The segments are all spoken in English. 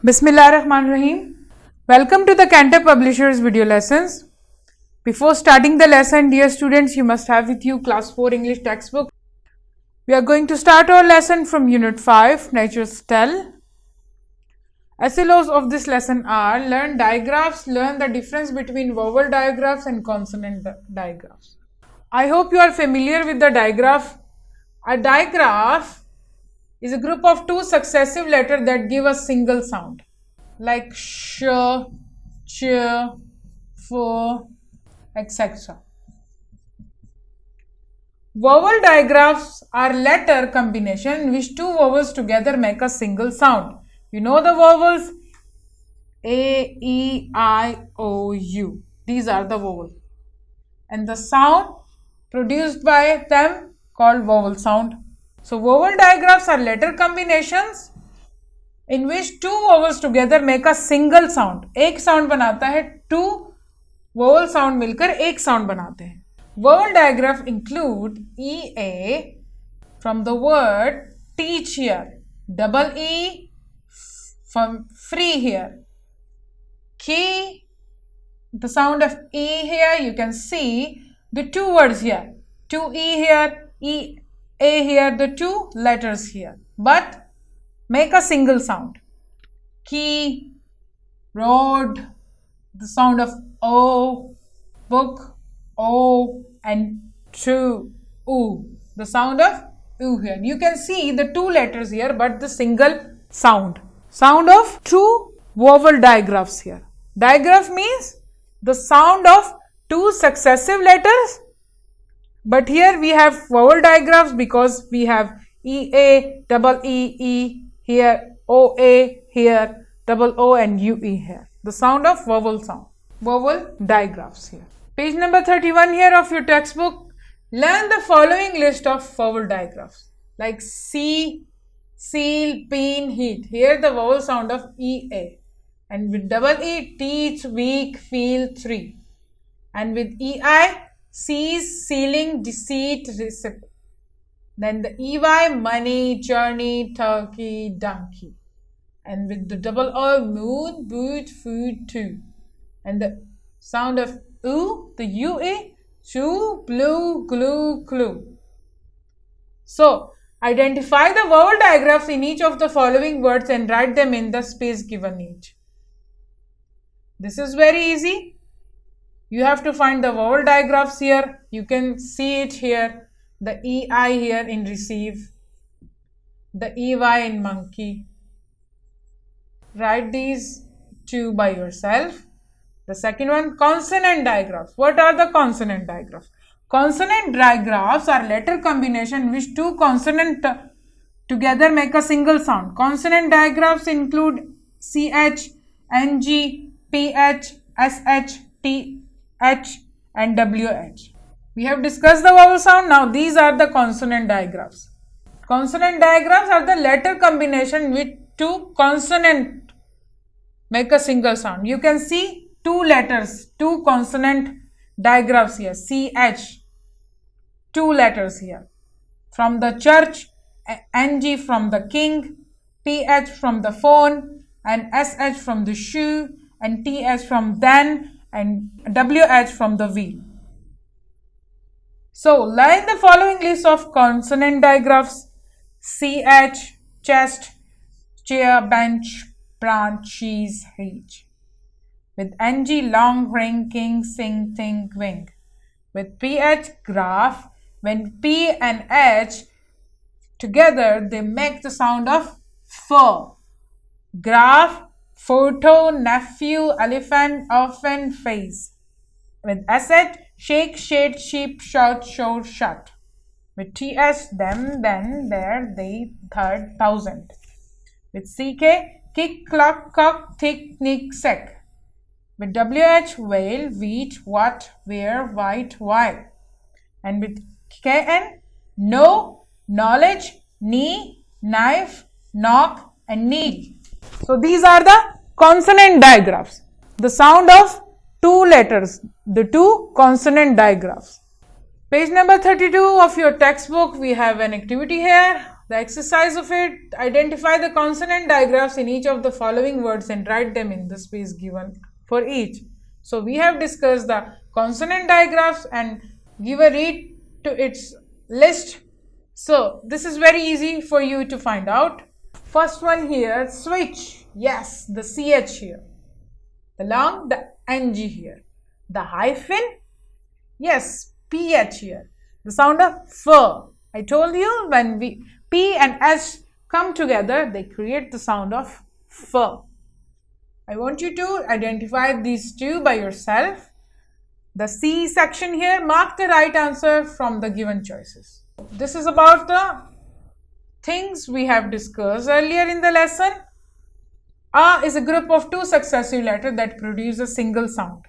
Bismillahirrahmanirrahim. Welcome to the Cantab Publishers video lessons. Before starting the lesson, dear students, you must have with you class 4 English textbook. We are going to start our lesson from unit 5, Nature's Tell. SLOs of this lesson are: learn digraphs, learn the difference between vowel digraphs and consonant digraphs. I hope you are familiar with the digraph. A digraph is a group of two successive letters that give a single sound, like sh, ch, f, etc. Vowel digraphs are letter combination in which two vowels together make a single sound. You know the vowels A, E, I, O, U. These are the vowels. And the sound produced by them called vowel sound. So vowel digraphs are letter combinations in which two vowels together make a single sound. एक sound बनाता है, two vowel sound मिलकर एक sound बनाते हैं. Vowel digraph include EA from the word teach here, double E from free here, key, the sound of E here. You can see the two words here, two E here, E A here, the two letters here, but make a single sound. Key, road, the sound of O, book, O, and true, U, the sound of U here. You can see the two letters here, but the single sound. Sound of two vowel digraphs here. Digraph means the sound of two successive letters. But here we have vowel digraphs because we have EA, double E here, OA here, double O and UE here. The sound of vowel sound. Vowel digraphs here. Page number 31 here of your textbook. Learn the following list of vowel digraphs. Like see, seal, pin, heat. Here the vowel sound of EA. And with double E, teach, week, feel, tree. And with EI, seize, sealing, deceit, receipt. Then the EY, money, journey, turkey, donkey. And with the double O, moon, boot, food, too. And the sound of U, the UE, chew, blue, glue, clue. So, identify the vowel digraphs in each of the following words and write them in the space given each. This is very easy. You have to find the vowel digraphs here. You can see it here. The EI here in receive. The EY in monkey. Write these two by yourself. The second one, consonant digraphs. What are the consonant digraphs? Consonant digraphs are letter combination in which two consonants together make a single sound. Consonant digraphs include CH, NG, PH, SH, TH and WH. We have discussed the vowel sound. Now these are the consonant digraphs. Consonant digraphs are the letter combination in which two consonants make a single sound. You can see two letters, two consonant digraphs here. CH, two letters here. From the church, NG from the king, PH from the phone, and SH from the shoe, and TH from then, and WH from the wheel. So, line the following list of consonant digraphs: CH, chest, chair, bench, branch, cheese, reach. With NG, long, ring, king, sing, think, wing. With PH, graph. When P and H together, they make the sound of fur. Graph, photo, nephew, elephant, orphan, face. With SH, shake, shade, sheep, shout, show, shut. With TS, them, then, there, they, third, thousand. With CK, kick, clock, cock, tick, nick, sec. With WH, whale, wheat, what, where, white, why. And with KN, know, knowledge, knee, knife, knock, and needle. So these are the consonant digraphs. The sound of two letters, the two consonant digraphs. Page number 32 of your textbook, we have an activity here. The exercise of it, identify the consonant digraphs in each of the following words and write them in the space given for each. So we have discussed the consonant digraphs and give a read to its list. So this is very easy for you to find out. First one here, switch. Yes, the CH here. The long, the NG here. The hyphen, yes, PH here. The sound of F. I told you when P and H come together, they create the sound of F. I want you to identify these two by yourself. The C section here, mark the right answer from the given choices. This is about the things we have discussed earlier in the lesson. A is a group of two successive letters that produce a single sound.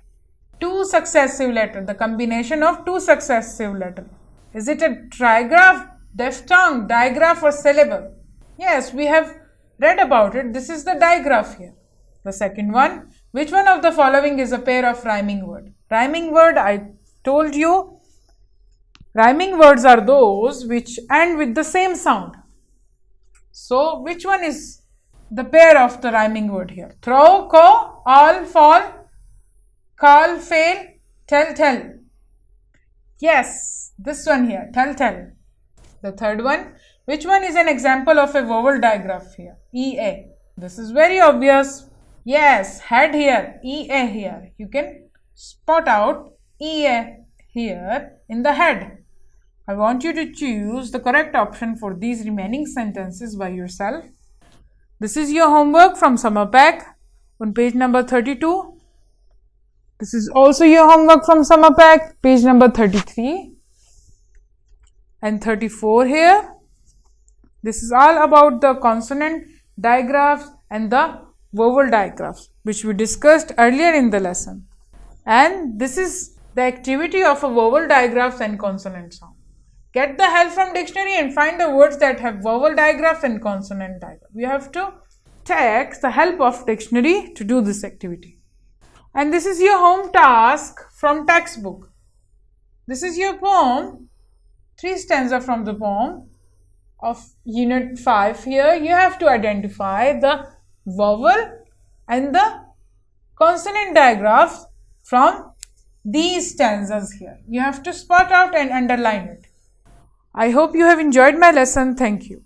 Two successive letters, the combination of two successive letters. Is it a trigraph, diphthong, digraph or syllable? Yes, we have read about it. This is the digraph here. The second one, which one of the following is a pair of rhyming word? Rhyming word, I told you, rhyming words are those which end with the same sound. So, which one is the pair of the rhyming word here? Throw, co, all, fall, call, fail, tell. Yes, this one here, tell. The third one, which one is an example of a vowel digraph here? EA. This is very obvious. Yes, head here, EA here. You can spot out EA here in the head. I want you to choose the correct option for these remaining sentences by yourself. This is your homework from summer pack on page number 32. This is also your homework from summer pack, page number 33 and 34 here. This is all about the consonant digraphs and the vowel digraphs, which we discussed earlier in the lesson. And this is the activity of a vowel digraphs and consonant sound. Get the help from dictionary and find the words that have vowel digraphs and consonant digraphs. You have to take the help of dictionary to do this activity. And this is your home task from textbook. This is your poem, 3 stanzas from the poem of unit 5 here. You have to identify the vowel and the consonant digraphs from these stanzas here. You have to spot out and underline it. I hope you have enjoyed my lesson. Thank you.